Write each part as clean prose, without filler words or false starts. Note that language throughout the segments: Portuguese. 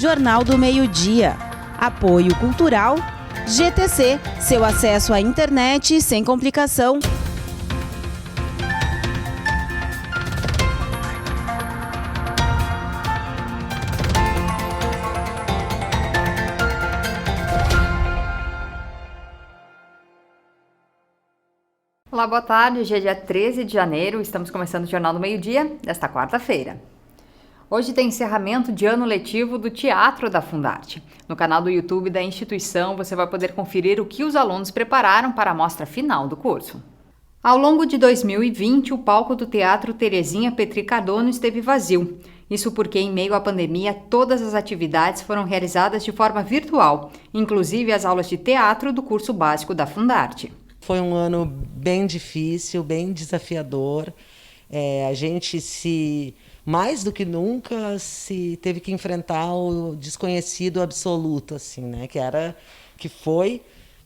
Jornal do Meio-Dia. Apoio Cultural. GTC, seu acesso à internet sem complicação. Olá, boa tarde. Hoje é dia 13 de janeiro, estamos começando o Jornal do Meio-Dia desta quarta-feira. Hoje tem encerramento de ano letivo do Teatro da Fundarte. No canal do YouTube da instituição você vai poder conferir o que os alunos prepararam para a mostra final do curso. Ao longo de 2020, o palco do Teatro Terezinha Petri Cardono esteve vazio. Isso porque, em meio à pandemia, todas as atividades foram realizadas de forma virtual, inclusive as aulas de teatro do curso básico da Fundarte. Foi um ano bem difícil, bem desafiador. A gente mais do que nunca se teve que enfrentar o desconhecido absoluto, assim, né? Que foi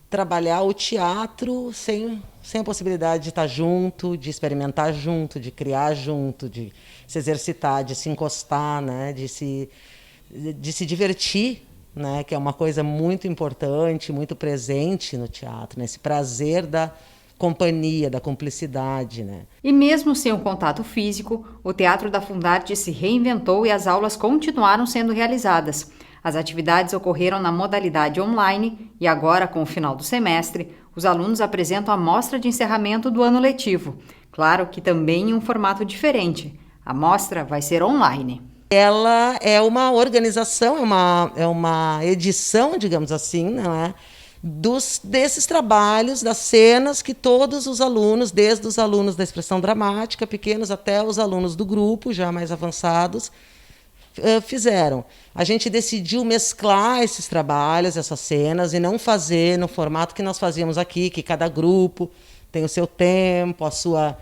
trabalhar o teatro sem a possibilidade de estar junto, de experimentar junto, de criar junto, de se exercitar, de se encostar, né? De se divertir, né, que é uma coisa muito importante, muito presente no teatro, né, esse prazer da companhia, da cumplicidade, né. E mesmo sem o contato físico, o Teatro da Fundarte se reinventou e as aulas continuaram sendo realizadas. As atividades ocorreram na modalidade online e agora, com o final do semestre, os alunos apresentam a mostra de encerramento do ano letivo. Claro que também em um formato diferente. A mostra vai ser online. Ela é uma organização, é uma edição, digamos assim, não é? Desses trabalhos, das cenas que todos os alunos, desde os alunos da expressão dramática, pequenos, até os alunos do grupo, já mais avançados, fizeram. A gente decidiu mesclar esses trabalhos, essas cenas, e não fazer no formato que nós fazíamos aqui, que cada grupo tem o seu tempo, a sua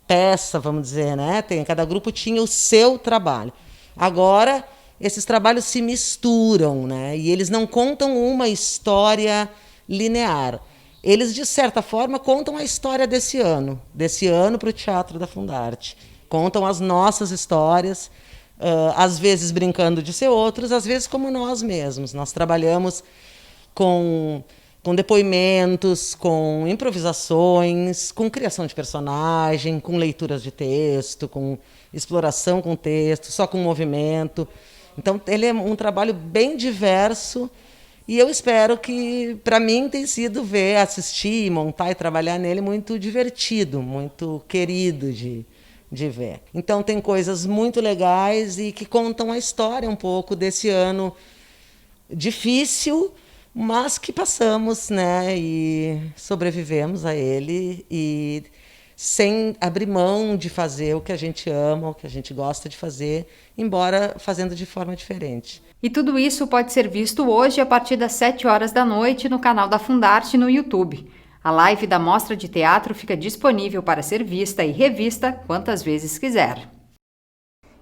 peça, vamos dizer, né? Cada grupo tinha o seu trabalho. Agora, esses trabalhos se misturam, né? E eles não contam uma história linear. Eles, de certa forma, contam a história desse ano para o Teatro da Fundarte. Contam as nossas histórias, às vezes brincando de ser outros, às vezes como nós mesmos. Nós trabalhamos com depoimentos, com improvisações, com criação de personagem, com leituras de texto, com exploração com texto, só com movimento. Então, ele é um trabalho bem diverso e eu espero que, para mim, tem sido assistir, montar e trabalhar nele muito divertido, muito querido de ver. Então, tem coisas muito legais e que contam a história um pouco desse ano difícil, mas que passamos, né, e sobrevivemos a ele, e sem abrir mão de fazer o que a gente ama, o que a gente gosta de fazer, embora fazendo de forma diferente. E tudo isso pode ser visto hoje a partir das 7 horas da noite no canal da Fundarte no YouTube. A live da Mostra de Teatro fica disponível para ser vista e revista quantas vezes quiser.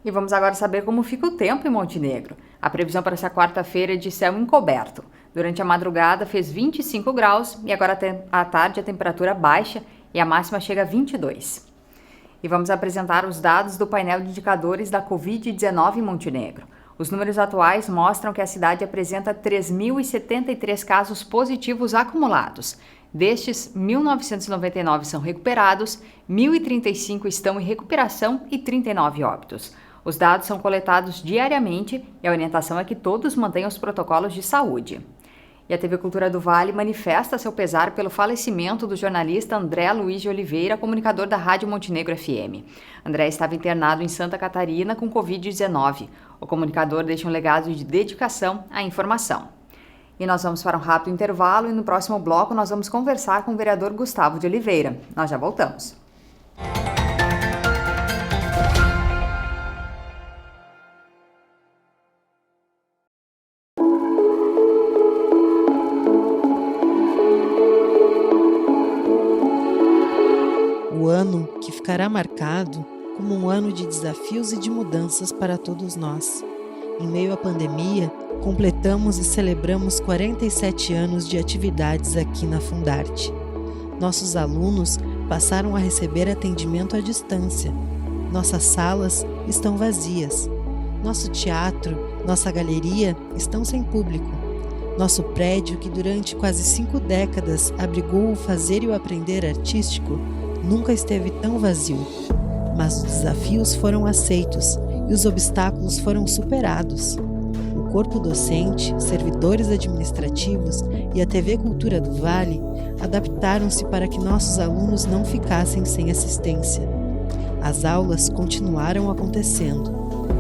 E vamos agora saber como fica o tempo em Montenegro. A previsão para essa quarta-feira é de céu encoberto. Durante a madrugada fez 25 graus e agora à tarde a temperatura baixa e a máxima chega a 22. E vamos apresentar os dados do painel de indicadores da Covid-19 em Montenegro. Os números atuais mostram que a cidade apresenta 3.073 casos positivos acumulados. Destes, 1.999 são recuperados, 1.035 estão em recuperação e 39 óbitos. Os dados são coletados diariamente e a orientação é que todos mantenham os protocolos de saúde. E a TV Cultura do Vale manifesta seu pesar pelo falecimento do jornalista André Luiz de Oliveira, comunicador da Rádio Montenegro FM. André estava internado em Santa Catarina com Covid-19. O comunicador deixa um legado de dedicação à informação. E nós vamos para um rápido intervalo e no próximo bloco nós vamos conversar com o vereador Gustavo de Oliveira. Nós já voltamos. O ano que ficará marcado como um ano de desafios e de mudanças para todos nós. Em meio à pandemia, completamos e celebramos 47 anos de atividades aqui na Fundarte. Nossos alunos passaram a receber atendimento à distância. Nossas salas estão vazias. Nosso teatro Nossa galeria estão sem público. Nosso prédio, que durante quase 5 décadas abrigou o fazer e o aprender artístico, nunca esteve tão vazio. Mas os desafios foram aceitos e os obstáculos foram superados. O corpo docente, servidores administrativos e a TV Cultura do Vale adaptaram-se para que nossos alunos não ficassem sem assistência. As aulas continuaram acontecendo.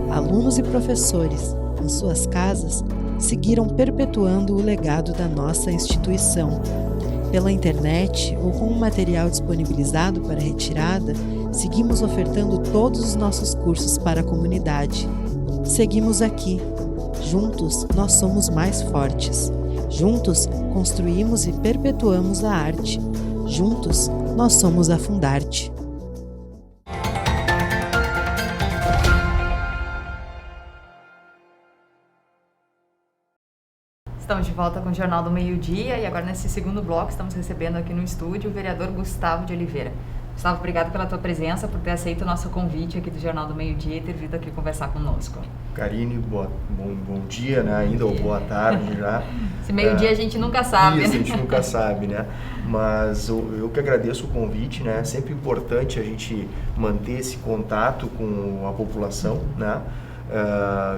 Alunos e professores, em suas casas, seguiram perpetuando o legado da nossa instituição. Pela internet ou com o material disponibilizado para retirada, seguimos ofertando todos os nossos cursos para a comunidade. Seguimos aqui. Juntos, nós somos mais fortes. Juntos, construímos e perpetuamos a arte. Juntos, nós somos a Fundarte. Estamos de volta com o Jornal do Meio-Dia e agora nesse segundo bloco estamos recebendo aqui no estúdio o vereador Gustavo de Oliveira. Gustavo, obrigado pela tua presença, por ter aceito o nosso convite aqui do Jornal do Meio-Dia e ter vindo aqui conversar conosco. Karine, bom dia, né? Ainda ou boa tarde já. Esse meio-dia a gente nunca sabe, isso, né? A gente nunca sabe, né? Mas eu que agradeço o convite, né? É sempre importante a gente manter esse contato com a população, né?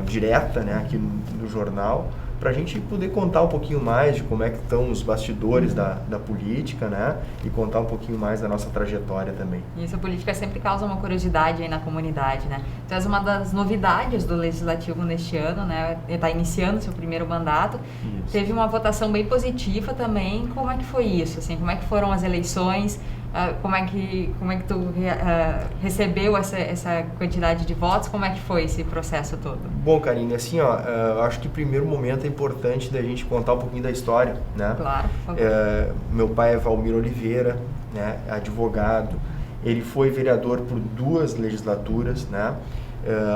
Direta, né? Aqui no jornal, para a gente poder contar um pouquinho mais de como é que estão os bastidores da política, né? E contar um pouquinho mais da nossa trajetória também. Isso, a política sempre causa uma curiosidade aí na comunidade, né? Então, essa é uma das novidades do Legislativo neste ano, né? Ele está iniciando seu primeiro mandato. Isso. Teve uma votação bem positiva também. Como é que foi isso? Assim, como é que foram as eleições? Como é que tu recebeu essa quantidade de votos? Como é que foi esse processo todo? Bom, Karine, assim, acho que o primeiro momento é importante da gente contar um pouquinho da história, né? Claro, por favor. Meu pai é Valmir Oliveira, né? Advogado. Ele foi vereador por 2 legislaturas, né?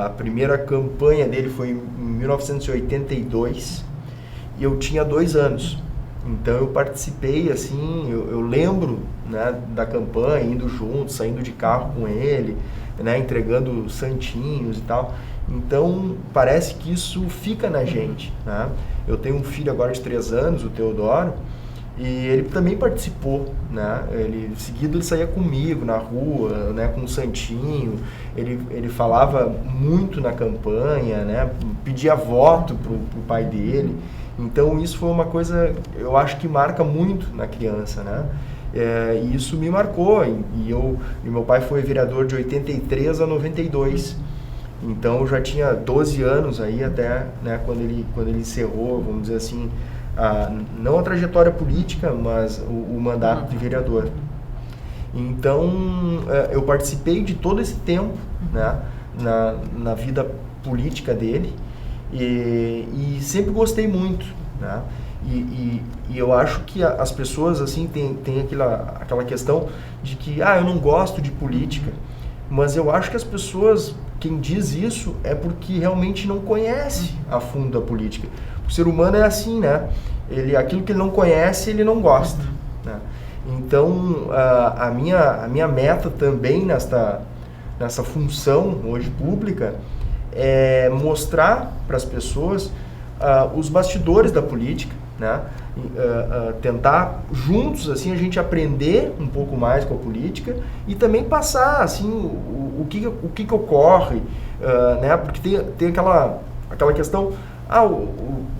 A primeira campanha dele foi em 1982 e eu tinha 2 anos. Então eu participei, assim, eu lembro, né, da campanha, indo junto, saindo de carro com ele, né, entregando santinhos e tal. Então parece que isso fica na gente, né? Eu tenho um filho agora de 3 anos, o Teodoro, e ele também participou, né? Seguido ele saía comigo na rua, né, com um santinho. Ele falava muito na campanha, né? Pedia voto pro pai dele. Então isso foi uma coisa, eu acho que marca muito na criança, né? E isso me marcou, e meu pai foi vereador de 83 a 92, então eu já tinha 12 anos aí até, né, quando ele encerrou, vamos dizer assim, não a trajetória política, mas o mandato de vereador. Então eu participei de todo esse tempo, né, na vida política dele, e sempre gostei muito, né? E eu acho que as pessoas assim tem aquela questão de que eu não gosto de política, mas eu acho que as pessoas, quem diz isso é porque realmente não conhece a fundo a política. O ser humano é assim, né? Aquilo que ele não conhece, ele não gosta, né? Então a minha meta também nessa função hoje pública é mostrar para as pessoas os bastidores da política, né? Tentar juntos assim a gente aprender um pouco mais com a política e também passar assim o que ocorre, né? Porque tem aquela questão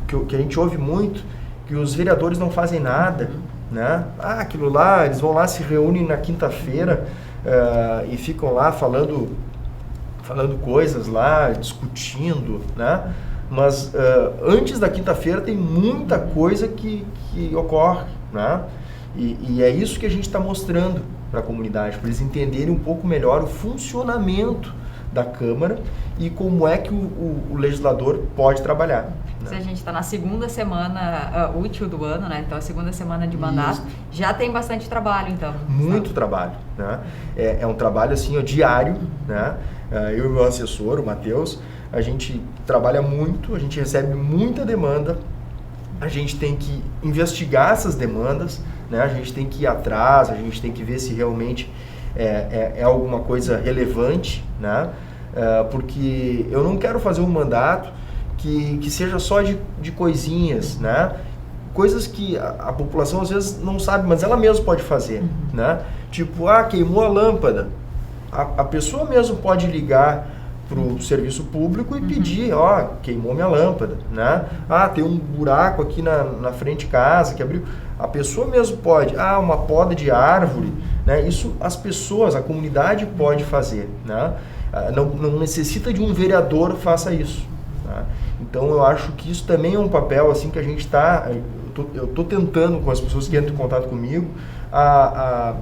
que a gente ouve muito, que os vereadores não fazem nada, né? Aquilo lá, eles vão lá, se reúnem na quinta-feira e ficam lá falando coisas lá, discutindo, né? Mas antes da quinta-feira tem muita coisa que ocorre, né? E é isso que a gente está mostrando para a comunidade, para eles entenderem um pouco melhor o funcionamento da Câmara e como é que o legislador pode trabalhar, né? Se a gente está na segunda semana útil do ano, né? Então a segunda semana de mandato, já tem bastante trabalho, então. Muito trabalho, né? É um trabalho assim, diário, né? Eu e meu assessor, o Matheus, a gente trabalha muito, a gente recebe muita demanda, a gente tem que investigar essas demandas, né? A gente tem que ir atrás, a gente tem que ver se realmente é alguma coisa relevante, né? Porque eu não quero fazer um mandato que seja só de coisinhas, né? Coisas que a população às vezes não sabe, mas ela mesma pode fazer, né? Tipo, queimou a lâmpada. A pessoa mesmo pode ligar para o serviço público e pedir, queimou minha lâmpada, né? Tem um buraco aqui na frente de casa que abriu. A pessoa mesmo pode, uma poda de árvore, né? Isso as pessoas, a comunidade pode fazer, né? Não necessita de um vereador faça isso, tá? Então eu acho que isso também é um papel assim que a gente eu tô tentando com as pessoas que entram em contato comigo a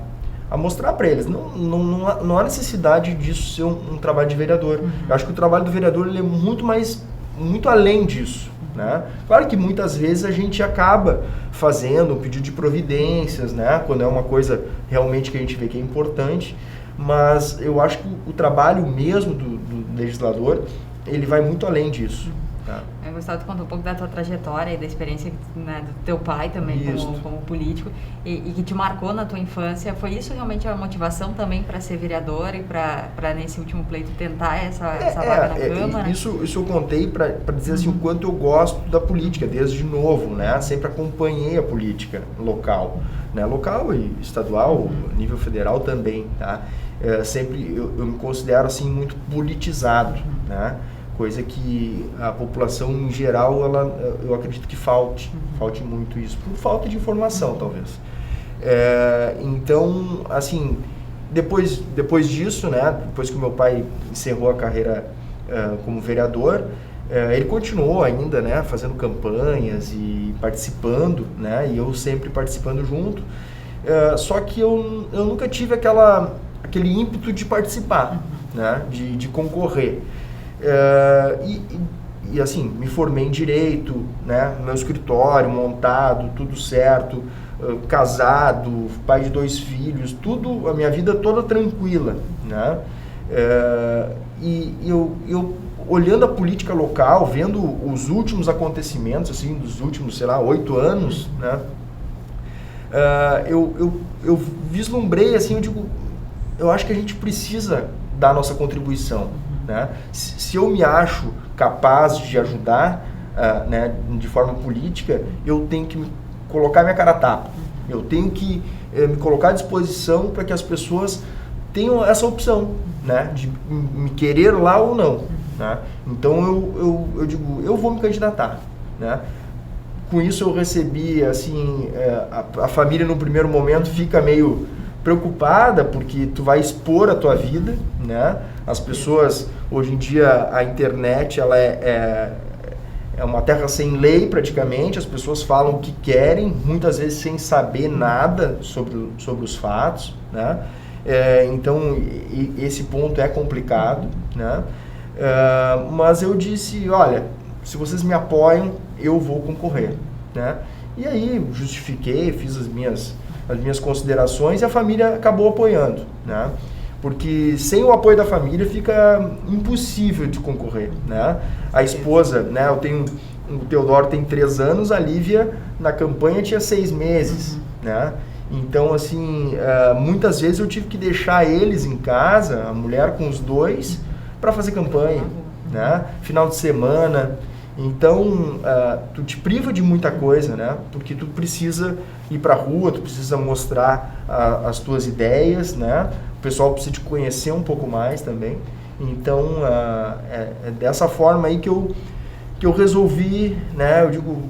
mostrar para eles. Não há necessidade disso ser um trabalho de vereador. Eu acho que o trabalho do vereador ele é muito além disso, né? Claro que muitas vezes a gente acaba fazendo um pedido de providências, né? Quando é uma coisa realmente que a gente vê que é importante, mas eu acho que o trabalho mesmo do legislador, ele vai muito além disso. Tá. Eu gostava de contar um pouco da tua trajetória e da experiência, né, do teu pai também como político e que te marcou na tua infância. Foi isso realmente a motivação também para ser vereador e para nesse último pleito tentar essa vaga na Câmara? Isso eu contei para dizer assim, o quanto eu gosto da política desde novo, né? Sempre acompanhei a política local, né? Local e estadual, nível federal também, tá? Sempre eu me considero assim muito politizado, né? Coisa que a população em geral, eu acredito que falte muito isso, por falta de informação, talvez. Então, assim, depois disso, né, depois que o meu pai encerrou a carreira como vereador, ele continuou ainda, né, fazendo campanhas e participando, né, e eu sempre participando junto, só que eu nunca tive aquele ímpeto de participar, né, de concorrer. E assim, me formei em Direito, né, meu escritório montado, tudo certo, casado, pai de 2 filhos, tudo, a minha vida toda tranquila, né? E eu olhando a política local, vendo os últimos acontecimentos, assim, dos últimos, 8 anos, né? Eu vislumbrei, assim, eu acho que a gente precisa dar a nossa contribuição, né? Se eu me acho capaz de ajudar, né, de forma política, eu tenho que colocar minha cara a tapa. Eu tenho que me colocar à disposição para que as pessoas tenham essa opção, né, de me querer lá ou não, né? Então eu digo, eu vou me candidatar, né? Com isso eu recebi, assim, a família no primeiro momento fica meio preocupada porque tu vai expor a tua vida, né? As pessoas, hoje em dia, a internet, ela é uma terra sem lei praticamente, as pessoas falam o que querem, muitas vezes sem saber nada sobre os fatos, né? Então, esse ponto é complicado, né? Mas eu disse, olha, se vocês me apoiam, eu vou concorrer, né? E aí, justifiquei, fiz as minhas considerações e a família acabou apoiando, né? Porque sem o apoio da família fica impossível de concorrer, né? A esposa, né? O Teodoro tem 3 anos, a Lívia na campanha tinha 6 meses, né? Então, assim, muitas vezes eu tive que deixar eles em casa, a mulher com os 2, para fazer campanha, né? Final de semana. Então, tu te priva de muita coisa, né? Porque tu precisa ir para a rua, tu precisa mostrar as tuas ideias, né? O pessoal precisa te conhecer um pouco mais também. Então, é dessa forma aí que eu resolvi, né? Eu digo,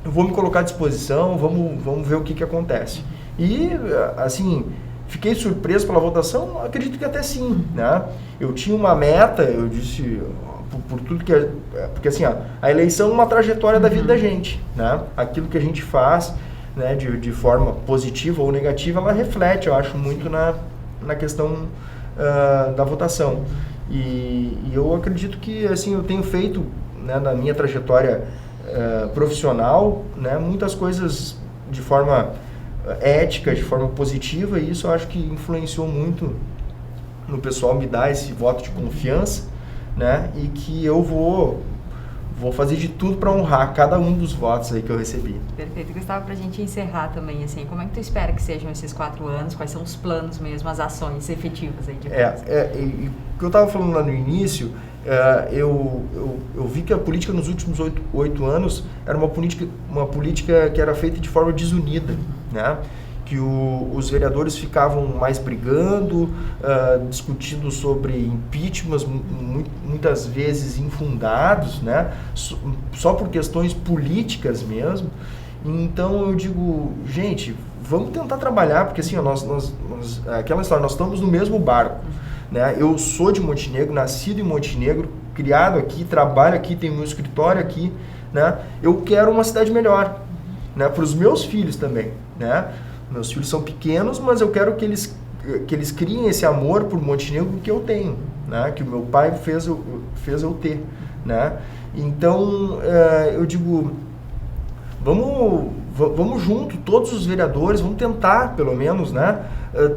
eu vou me colocar à disposição, vamos ver o que acontece. E, assim, fiquei surpreso pela votação? Acredito que até sim, né? Eu tinha uma meta, eu disse... por tudo que porque assim, a eleição é uma trajetória da vida da gente, né? Aquilo que a gente faz, né, de forma positiva ou negativa, ela reflete, eu acho, muito na questão da votação. E eu acredito que, assim, eu tenho feito, né, na minha trajetória profissional, né, muitas coisas de forma ética, de forma positiva, e isso eu acho que influenciou muito no pessoal me dar esse voto de confiança, né? E que eu vou vou fazer de tudo para honrar cada um dos votos aí que eu recebi. Perfeito. Gustavo, pra gente encerrar também, assim, como é que tu espera que sejam esses 4 anos? Quais são os planos mesmo, as ações efetivas aí de e o que eu estava falando lá no início, eu vi que a política nos últimos 8 anos era uma política que era feita de forma desunida, né? Que os vereadores ficavam mais brigando, discutindo sobre impeachments, muitas vezes infundados, né? Só por questões políticas mesmo. Então eu digo, gente, vamos tentar trabalhar, porque assim, aquela história, nós estamos no mesmo barco, né? Eu sou de Montenegro, nascido em Montenegro, criado aqui, trabalho aqui, tenho meu escritório aqui, né? Eu quero uma cidade melhor, né? Para os meus filhos também, né? Meus filhos são pequenos, mas eu quero que eles criem esse amor por Montenegro que eu tenho, né? Que o meu pai fez eu ter, né? Então, eu digo, vamos junto, todos os vereadores, vamos tentar, pelo menos, né?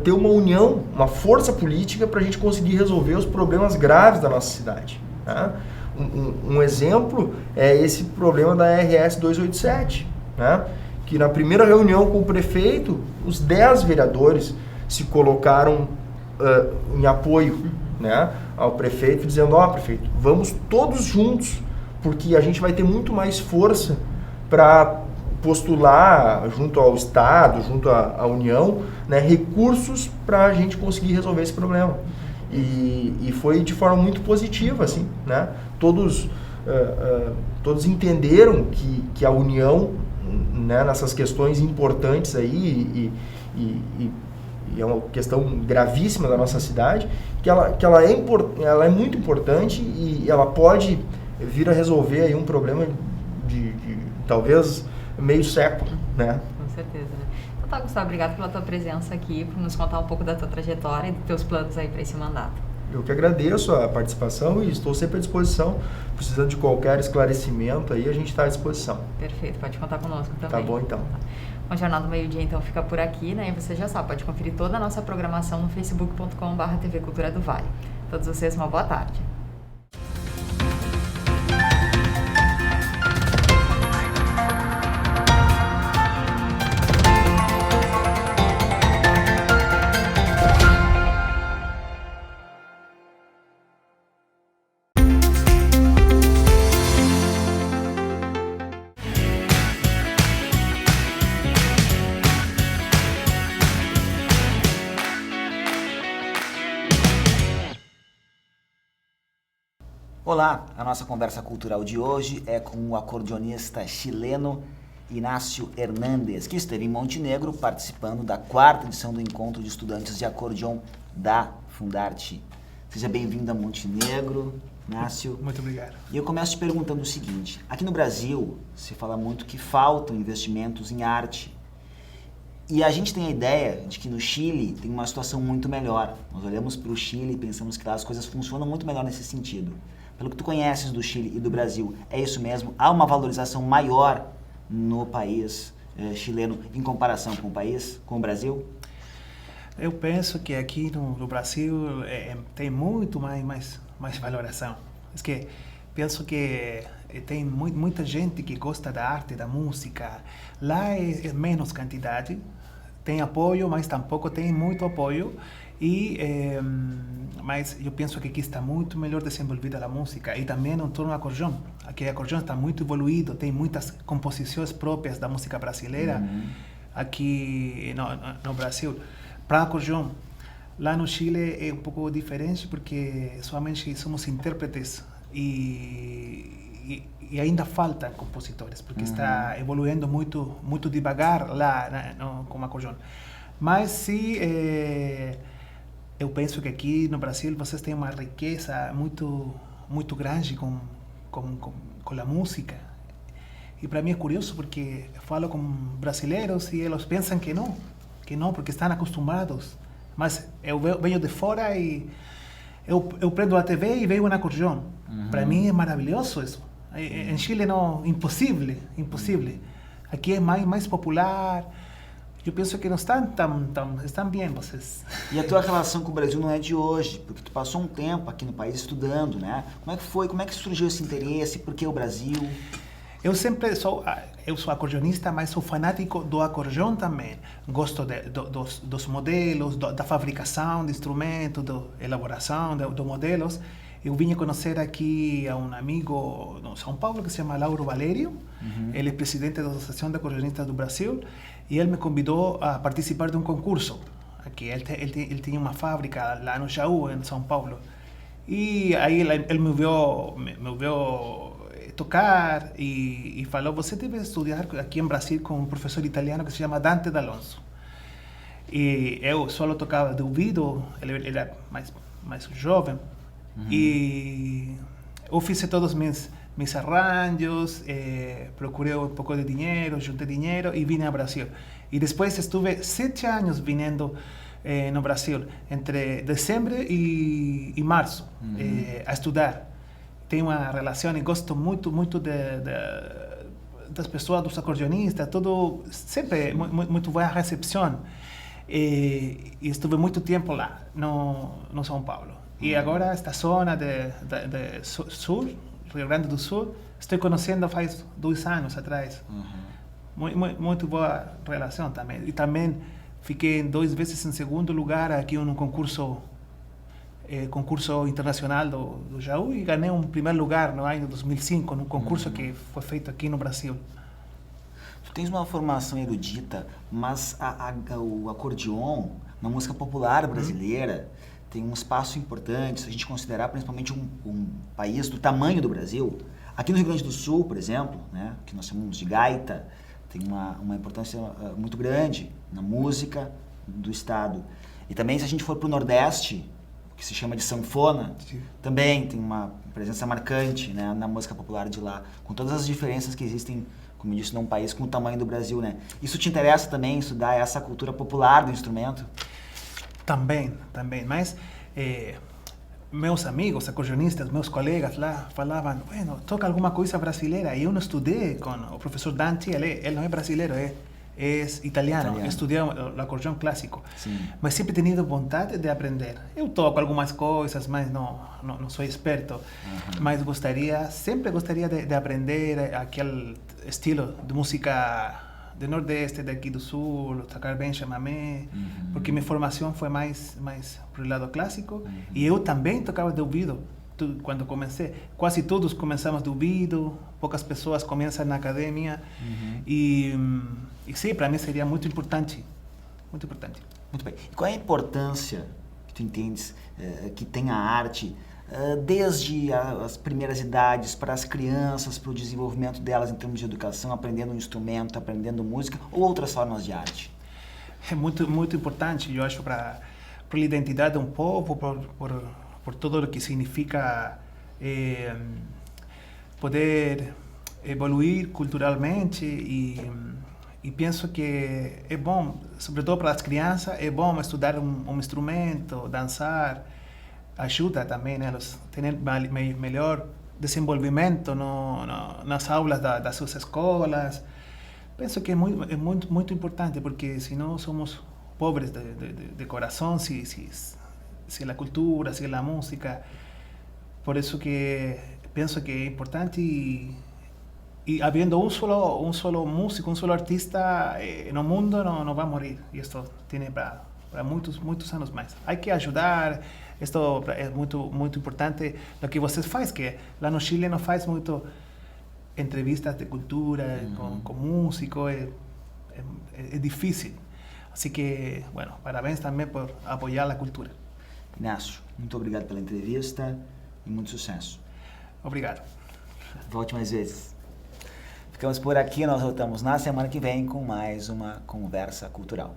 Ter uma união, uma força política para a gente conseguir resolver os problemas graves da nossa cidade, né? Um exemplo é esse problema da RS 287, né? Que na primeira reunião com o prefeito, os 10 vereadores se colocaram em apoio, né, ao prefeito, dizendo, prefeito, vamos todos juntos, porque a gente vai ter muito mais força para postular junto ao Estado, junto à União, né, recursos para a gente conseguir resolver esse problema. E foi de forma muito positiva, assim, né? Todos entenderam que a União, né, nessas questões importantes aí e é uma questão gravíssima da nossa cidade, que ela é muito importante e ela pode vir a resolver aí um problema de talvez meio século, né? Com certeza, né? Então tá, Gustavo, obrigado pela tua presença aqui, por nos contar um pouco da tua trajetória e dos teus planos aí para esse mandato. Eu que agradeço a participação e estou sempre à disposição. Precisando de qualquer esclarecimento aí, a gente está à disposição. Perfeito, pode contar conosco também. Tá bom, então. O Jornal do Meio-Dia, então, fica por aqui, né? E você já sabe, pode conferir toda a nossa programação no facebook.com/TV Cultura do Vale. Todos vocês, uma boa tarde. Olá, a nossa conversa cultural de hoje é com o acordeonista chileno Inácio Hernández, que esteve em Montenegro participando da 4ª edição do Encontro de Estudantes de Acordeon da Fundarte. Seja bem-vindo a Montenegro, Inácio. Muito obrigado. E eu começo te perguntando o seguinte, aqui no Brasil se fala muito que faltam investimentos em arte. E a gente tem a ideia de que no Chile tem uma situação muito melhor. Nós olhamos para o Chile e pensamos que lá as coisas funcionam muito melhor nesse sentido. Pelo que tu conheces do Chile e do Brasil, é isso mesmo? Há uma valorização maior no país chileno em comparação com o Brasil? Eu penso que aqui no Brasil tem muito mais valoração. É que penso que tem muita gente que gosta da arte, da música. Lá é menos quantidade, tem apoio, mas tampouco tem muito apoio. Mas eu penso que aqui está muito melhor desenvolvida a música e também em torno do acordeon. Aqui o acordeon está muito evoluído, tem muitas composições próprias da música brasileira aqui no Brasil. Para acordeon, lá no Chile é um pouco diferente porque somente somos intérpretes e ainda faltam compositores porque está evoluindo muito devagar lá com o acordeon. Mas se eu penso que aqui no Brasil vocês têm uma riqueza muito grande com a música. E para mim é curioso porque eu falo com brasileiros e eles pensam que não, porque estão acostumados. Mas eu venho de fora e eu prendo a TV e vejo um acordeon. Para mim é maravilhoso isso. Em Chile não, impossível. Aqui é mais popular. Eu penso que não estão bem vocês. E a tua relação com o Brasil não é de hoje, porque tu passou um tempo aqui no país estudando, né? Como é que foi? Como é que surgiu esse interesse? Por que o Brasil? Eu sou acordeonista, mas sou fanático do acordeão também. Gosto dos modelos, da fabricação de instrumentos, da elaboração de modelos. Eu vim conhecer aqui a um amigo no São Paulo que se chama Lauro Valério. Ele é presidente da Associação de Acordeonistas do Brasil e ele me convidou a participar de um concurso. Aqui ele tinha uma fábrica lá no Jaú, em São Paulo. E aí ele me viu tocar e falou: você deve estudar aqui em Brasil com um professor italiano que se chama Dante D'Alonso. E eu só tocava de ouvido, ele era mais jovem. E eu fiz todos meus arranjos, procurei um pouco de dinheiro, juntei dinheiro e vim ao Brasil. E depois estive 7 anos vindo no Brasil, entre dezembro e março, a estudar. Tenho uma relação e gosto muito das pessoas, dos acordeonistas, tudo sempre muito boa recepção. E estive muito tempo lá no São Paulo. E agora esta zona de sul, Rio Grande do Sul, estou conhecendo faz 2 anos atrás. Muito boa relação também. E também fiquei 2 vezes em segundo lugar aqui no concurso internacional do Jaú e ganhei um primeiro lugar no ano 2005, num concurso que foi feito aqui no Brasil. Tu tens uma formação erudita, mas o acordeon na música popular brasileira tem um espaço importante, se a gente considerar principalmente um país do tamanho do Brasil. Aqui no Rio Grande do Sul, por exemplo, né, que nós chamamos de gaita, tem uma importância muito grande na música do estado. E também se a gente for para o Nordeste, que se chama de sanfona, também tem uma presença marcante, né, na música popular de lá, com todas as diferenças que existem, como eu disse, num país com o tamanho do Brasil, né? Isso te interessa também, estudar essa cultura popular do instrumento? Também, mas meus amigos acordeonistas, meus colegas lá falavam: bueno, toca alguma coisa brasileira. E eu não estudei com o professor Dante, ele não é brasileiro, é italiano. Estudei o acordeão clássico. Sim. Mas sempre he tenido vontade de aprender. Eu toco algumas coisas, mas não sou experto. Mas sempre gostaria de aprender aquele estilo de música do Nordeste, daqui do Sul, tocar bem chamamé, porque minha formação foi mais para o lado clássico. E eu também tocava de ouvido. Quando comecei, quase todos começamos de ouvido, poucas pessoas começam na academia. E sim, para mim seria muito importante. Muito importante. Muito bem. E qual é a importância que tu entendes que tem a arte desde as primeiras idades para as crianças, para o desenvolvimento delas em termos de educação, aprendendo um instrumento, aprendendo música ou outras formas de arte? É muito importante, eu acho, para a identidade de um povo, por tudo o que significa poder evoluir culturalmente e penso que é bom, sobretudo para as crianças, é bom estudar um instrumento, dançar, ajuda também elas a ter melhor desenvolvimento nas aulas das suas escolas. Penso que é muito importante, porque senão somos pobres de coração se a cultura, se a música. Por isso que penso que é importante e havendo um solo músico, um solo artista no mundo não vai morrer. E isso tem para muitos anos mais. Há que ajudar. Isto é muito importante o que vocês fazem, que lá no Chile não faz muito entrevistas de cultura com músicos, é difícil. Assim que, bueno, parabéns também por apoiar a cultura. Inácio, muito obrigado pela entrevista e muito sucesso. Obrigado. Volte mais vezes. Ficamos por aqui, nós voltamos na semana que vem com mais uma conversa cultural.